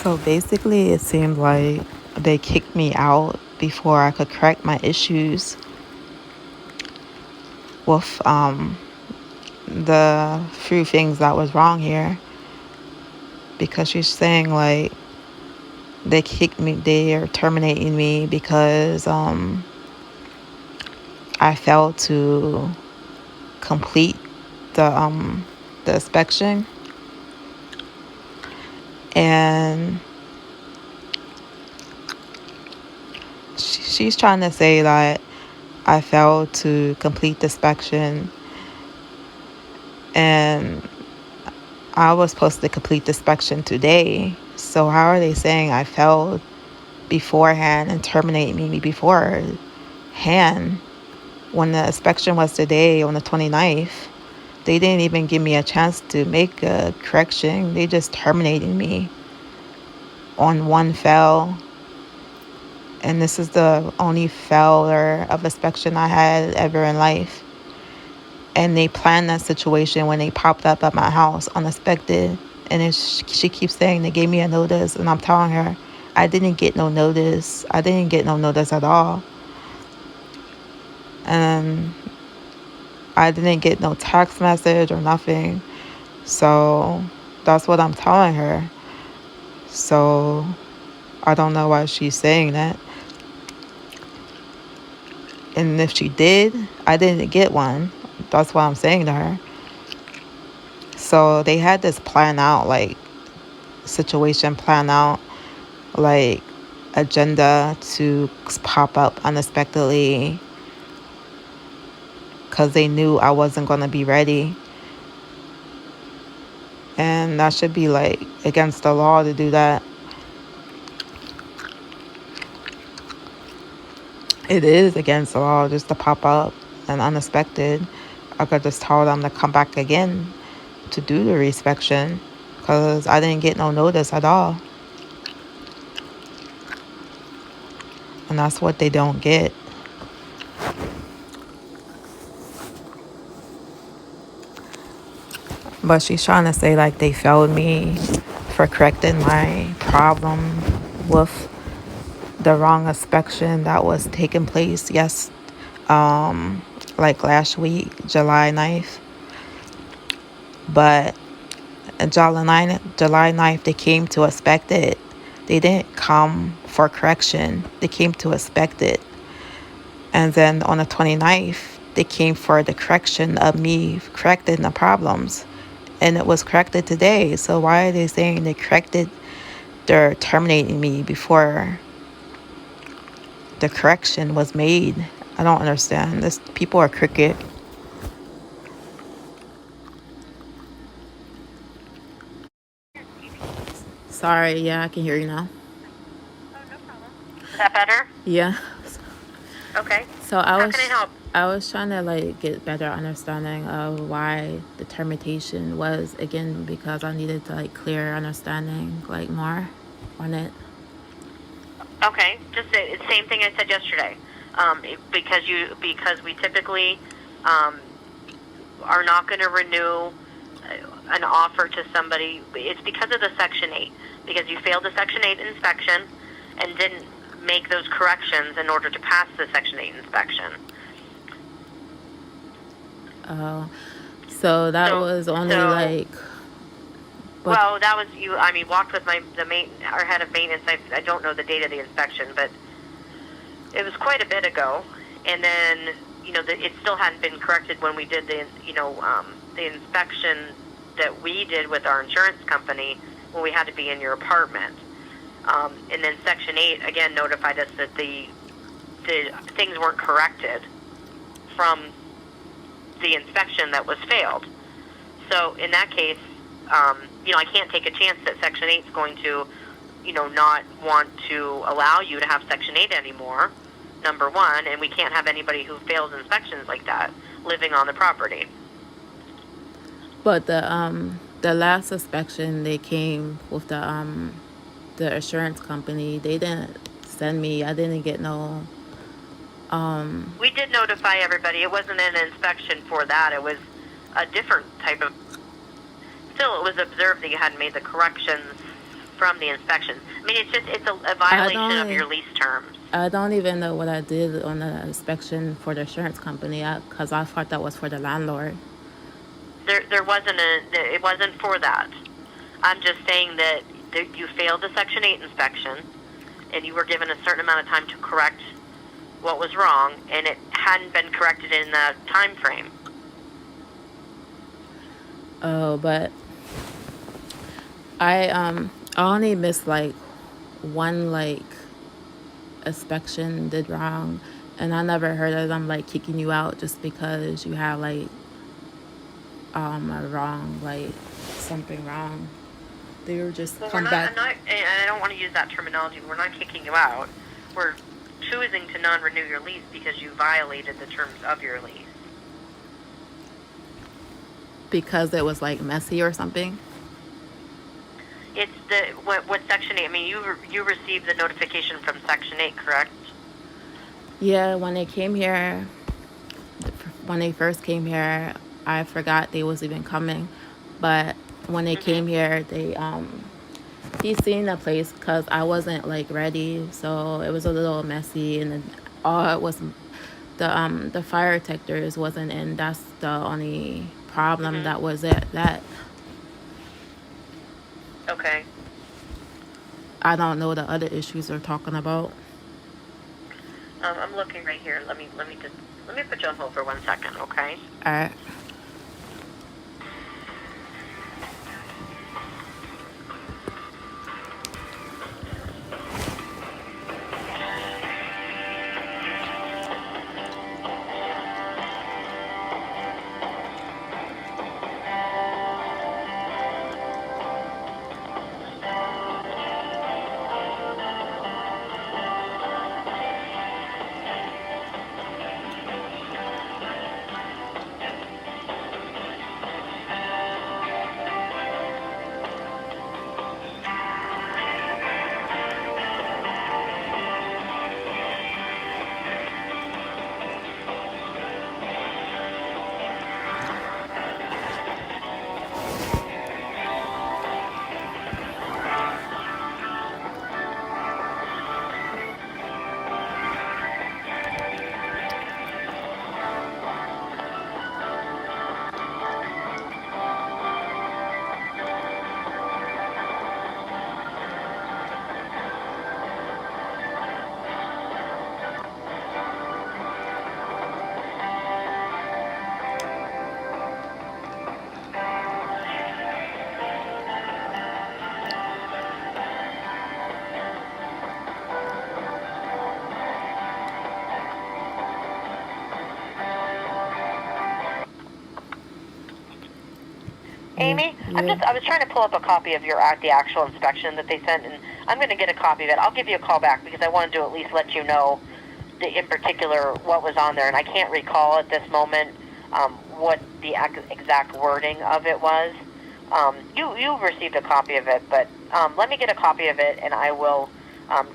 So basically, it seemed like they kicked me out before I could correct my issues with the few things that was wrong here. Because she's saying like they are terminating me because I failed to complete the inspection, and she's trying to say that I failed to complete the inspection, and I was supposed to complete the inspection today. So how are they saying I failed beforehand and terminate me beforehand when the inspection was today on the 29th? They didn't even give me a chance to make a correction. They just terminated me on one fail. And this is the only failure of inspection I had ever in life. And they planned that situation when they popped up at my house unexpected. And she keeps saying they gave me a notice. And I'm telling her, I didn't get no notice. I didn't get no notice at all. And I didn't get no text message or nothing. So that's what I'm telling her. So I don't know why she's saying that. And if she did, I didn't get one. That's what I'm saying to her. So they had this plan out, like situation plan out, like agenda to pop up unexpectedly because they knew I wasn't going to be ready. And that should be like against the law to do that. It is against the law just to pop up and unexpected. I could just tell them to come back again to do the reinspection because I didn't get no notice at all. And that's what they don't get. But she's trying to say like they failed me for correcting my problem with the wrong inspection that was taking place like last week, July 9th. But July 9th, they came to inspect it. They didn't come for correction. They came to inspect it. And then on the 29th, they came for the correction of me correcting the problems. And it was corrected today. So why are they saying they're terminating me before the correction was made? I don't understand. People are crooked. Sorry, yeah, I can hear you now. Is that better? Yeah. Okay. So How can I help? I was trying to like get better understanding of why the termination was, again, because I needed to like clear understanding like more on it. Okay, just the same thing I said yesterday. Because we typically are not going to renew an offer to somebody. It's because of the Section 8. Because you failed the Section 8 inspection and didn't make those corrections in order to pass the Section 8 inspection. Oh, so that was only like. Well, that was you. I mean, walked with our head of maintenance. I don't know the date of the inspection, but it was quite a bit ago. And then it still hadn't been corrected when we did the inspection that we did with our insurance company when we had to be in your apartment. And then Section 8 again notified us that the things weren't corrected from the inspection that was failed. So in that case, I can't take a chance that Section 8 is going to, not want to allow you to have Section 8 anymore, number one, and we can't have anybody who fails inspections like that living on the property. But the last inspection, they came with the insurance company. They didn't send me. I didn't get no. We did notify everybody. It wasn't an inspection for that. It was a different type of. Still, it was observed that you hadn't made the corrections from the inspection. I mean, it's a violation of your lease terms. I don't even know what I did on the inspection for the insurance company, because I thought that was for the landlord. There wasn't it wasn't for that. I'm just saying that you failed the Section 8 inspection, and you were given a certain amount of time to correct what was wrong, and it hadn't been corrected in the time frame. Oh, but I only missed like one inspection did wrong, and I never heard of them like kicking you out just because you have like a wrong, like something wrong. They were just come back. And I don't want to use that terminology. We're not kicking you out. We're choosing to non-renew your lease because you violated the terms of your lease. Because it was like messy or something. It's what Section 8. I mean, you received the notification from Section 8, correct? Yeah, when they came here, when they first came here, I forgot they was even coming. But when they came here, they he seen the place because I wasn't like ready, so it was a little messy, and then all it was the fire detectors wasn't in. That's the only problem. That was it. That. Okay. I don't know the other issues they're talking about. I'm looking right here. Let me put you on hold for 1 second, okay? All right. Amy, yeah. I was trying to pull up a copy of the actual inspection that they sent, and I'm going to get a copy of it. I'll give you a call back because I wanted to at least let you know in particular what was on there, and I can't recall at this moment what the exact wording of it was. You received a copy of it, but let me get a copy of it, and I will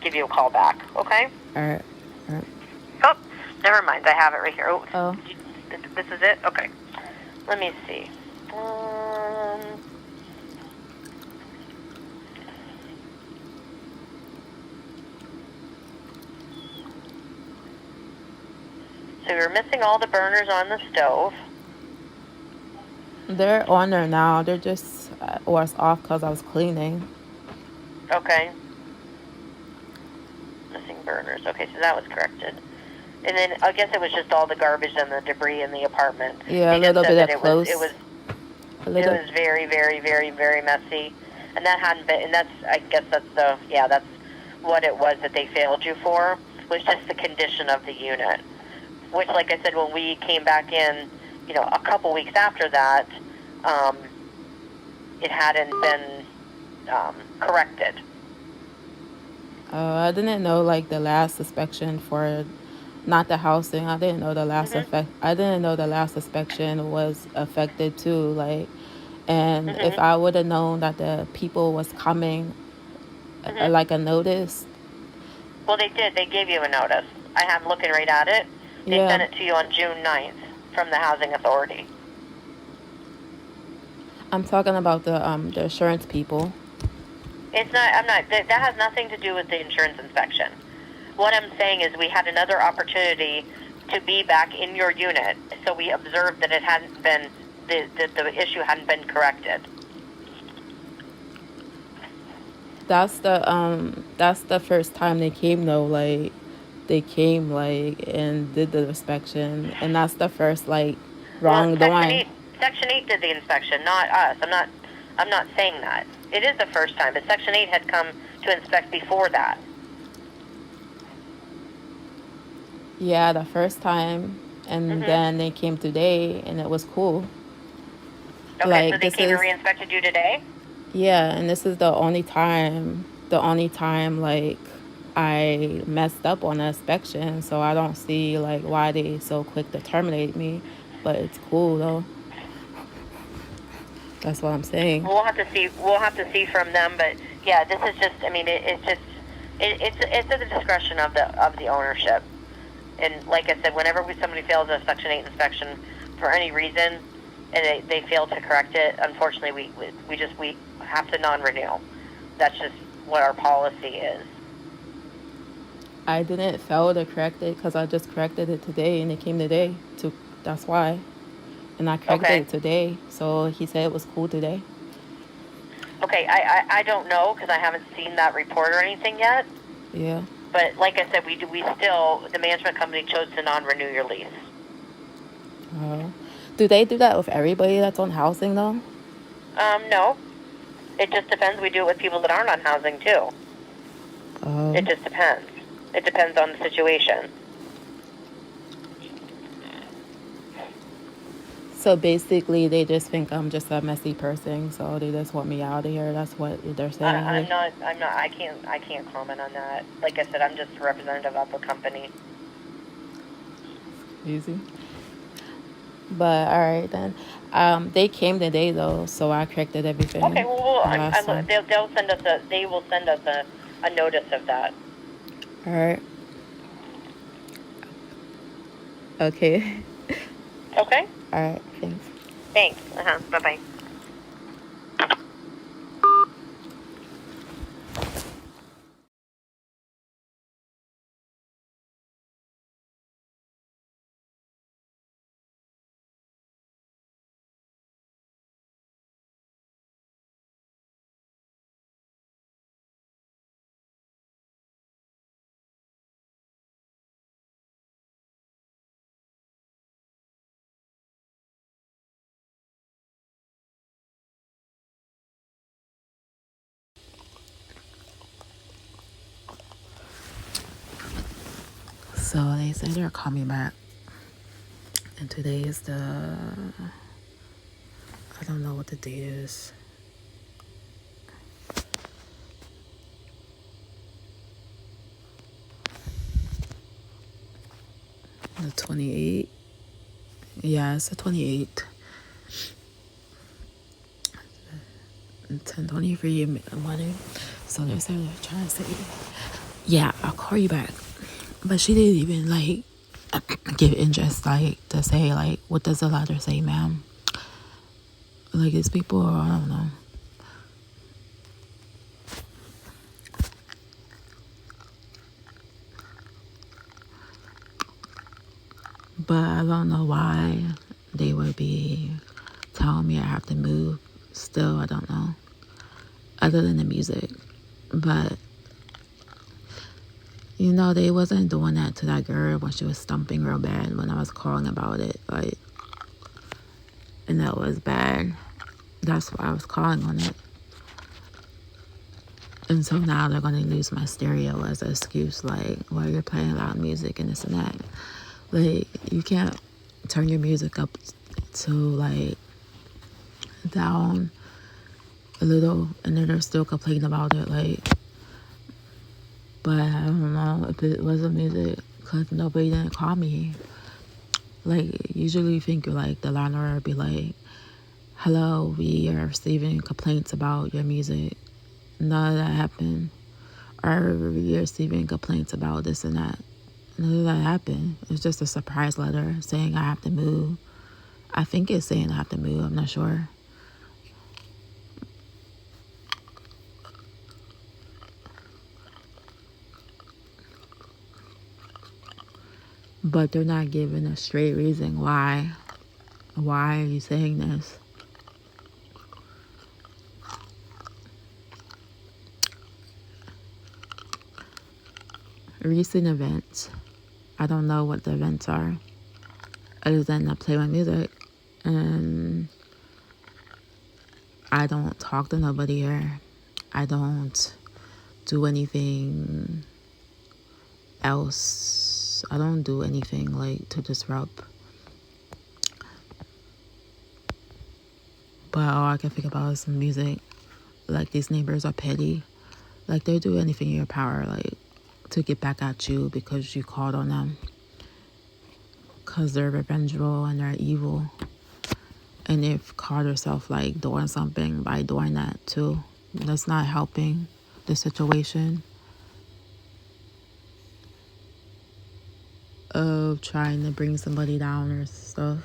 give you a call back, okay? All right. Oh, never mind. I have it right here. Oh. This is it? Okay. Let me see. So you're missing all the burners on the stove. They're on there now. They're just was off because I was cleaning. Okay. Missing burners. Okay, so that was corrected. And then I guess it was just all the garbage and the debris in the apartment. Yeah, a little bit of clothes. It was very, very, very, very messy. And that hadn't been, and I guess that's what it was that they failed you for, was just the condition of the unit. Which, like I said, when we came back in, a couple weeks after that, it hadn't been corrected. I didn't know the last inspection for, not the housing. I didn't know the last I didn't know the last inspection was affected too. And if I would have known that the people was coming, like a notice. Well, they did. They gave you a notice. I'm looking right at it. They sent it to you on June 9th from the Housing Authority. I'm talking about the insurance people. It's not, I'm not, that has nothing to do with the insurance inspection. What I'm saying is we had another opportunity to be back in your unit, so we observed that it hadn't been, the issue hadn't been corrected. That's the first time they came though. Like they came like and did the inspection, and that's the first like wrongdoing. Section 8 did the inspection, not us. I'm not saying that. It is the first time, but Section 8 had come to inspect before that. Yeah, the first time, and then they came today, and it was cool. Okay, like, so they came and re-inspected you today? Yeah, and this is the only time like I messed up on the inspection, so I don't see like why they so quick to terminate me, but it's cool though. That's what I'm saying. We'll have to see from them, but yeah, this is just, I mean, it's at the discretion of the ownership. And like I said, whenever somebody fails a Section 8 inspection for any reason, and they fail to correct it, unfortunately, we have to non-renew. That's just what our policy is. I didn't fail to correct it because I just corrected it today, and it came today. That's why. And I corrected it today, so he said it was cool today. Okay, I don't know because I haven't seen that report or anything yet. Yeah. But like I said, we still, the management company chose to non-renew your lease. Do they do that with everybody that's on housing though? No. It just depends. We do it with people that aren't on housing too. It just depends. It depends on the situation. So basically, they just think I'm just a messy person, so they just want me out of here. That's what they're saying. I'm not. I can't comment on that. Like I said, I'm just a representative of the company. Easy. But all right then. They came today though, so I corrected everything. Okay. Well, they will send us a notice of that. All right. Okay. Okay. All right. Thanks. Thanks. Bye bye. So they say they're coming back, and today is I don't know what the date is. The 28th. Yeah, it's the 28th. 10:23 in the morning. So they're trying to say, yeah, I'll call you back. But she didn't even like give interest, like to say like, what does the letter say, ma'am? Like it's people, or I don't know. But I don't know why they would be telling me I have to move. Still, I don't know. Other than the music. But, you know, they wasn't doing that to that girl when she was stumping real bad when I was calling about it. Like, and that was bad. That's why I was calling on it. And so now they're going to use my stereo as an excuse. Like, well, you're playing loud music and this and that. Like, you can't turn your music up to, like, down a little, and then they're still complaining about it. Like, but I don't know if it was a music because nobody didn't call me. Like, usually you think like the landlord would be like, hello, we are receiving complaints about your music. None of that happened. Or we are receiving complaints about this and that. None of that happened. It's just a surprise letter saying I have to move. I think it's saying I have to move. I'm not sure. but they're not giving a straight reason why. Why are you saying this? Recent events. I don't know what the events are, other than I play my music and I don't talk to nobody here. I don't do anything else. I don't do anything like to disrupt. But all I can think about is some music. Like, these neighbors are petty. Like, they'll do anything in your power, like, to get back at you because you called on them. Because they're revengeful and they're evil. And they've caught herself, like, doing something by doing that, too. That's not helping the situation of trying to bring somebody down or stuff.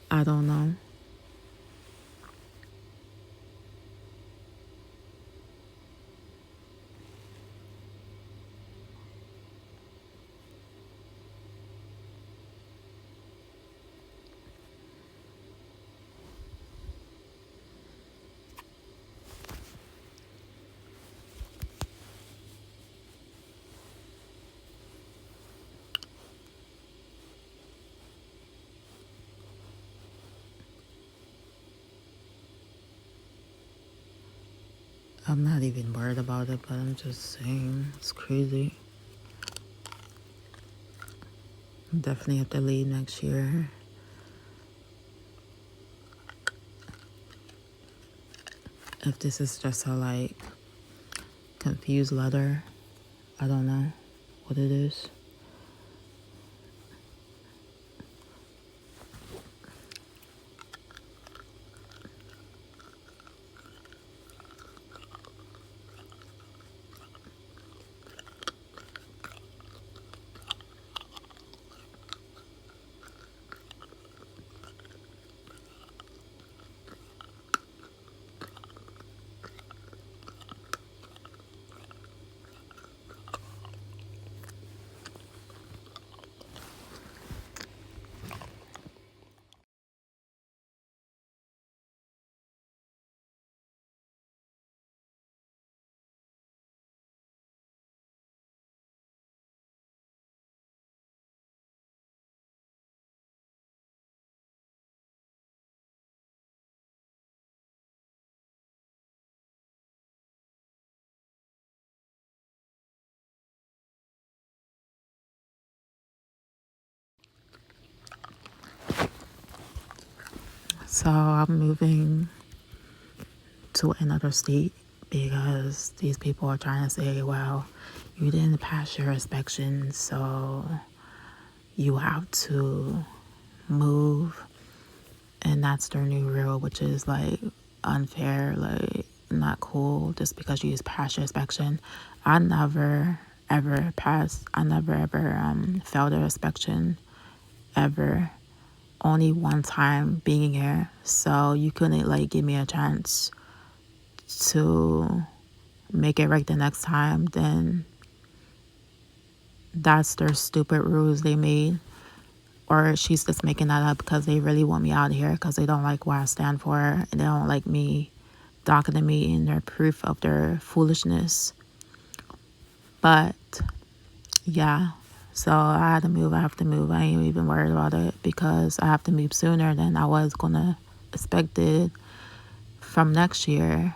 I don't know. I'm not even worried about it, but I'm just saying it's crazy. Definitely have to leave next year. If this is just a, like, confused letter, I don't know what it is. So I'm moving to another state because these people are trying to say, well, you didn't pass your inspection, so you have to move. And that's their new rule, which is, like, unfair, like, not cool, just because you just passed your inspection. I never ever passed. I never ever failed an inspection ever. Only one time being here, so you couldn't, like, give me a chance to make it right the next time. Then that's their stupid rules they made. Or she's just making that up because they really want me out of here because they don't like what I stand for and they don't like me docketing me in their proof of their foolishness. But yeah, so I had to move. I have to move. I ain't even worried about it because I have to move sooner than I was gonna expect it from next year.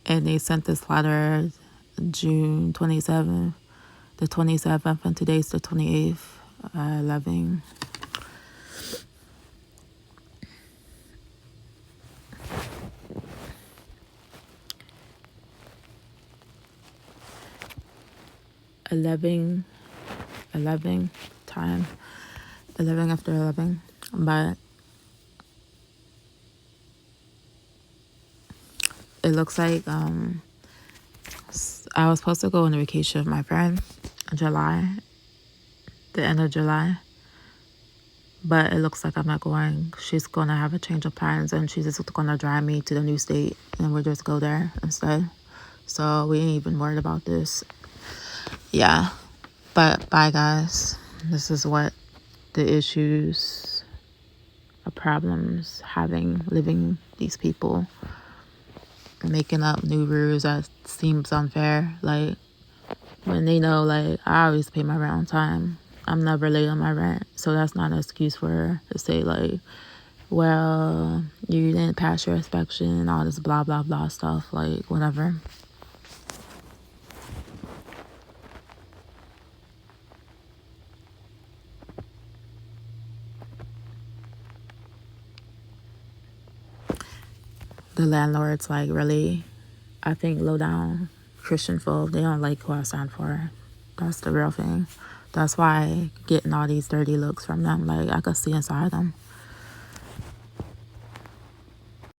And they sent this letter June 27th, the 27th, and today's the 28th, 11. Time, 11 after 11. But it looks like I was supposed to go on a vacation with my friend in July, the end of July. But it looks like I'm not going. She's going to have a change of plans, and she's just going to drive me to the new state, and we'll just go there instead. So we ain't even worried about this. Yeah. But bye, guys. This is what the issues, the problems having, living these people, making up new rules that seems unfair. Like, when they know, like, I always pay my rent on time. I'm never late on my rent. So that's not an excuse for her to say, like, well, you didn't pass your inspection and all this blah, blah, blah stuff. Like, whatever. The landlord's like, really, I think low down Christian folk, they don't like who I stand for. That's the real thing. That's why getting all these dirty looks from them, like, I could see inside them.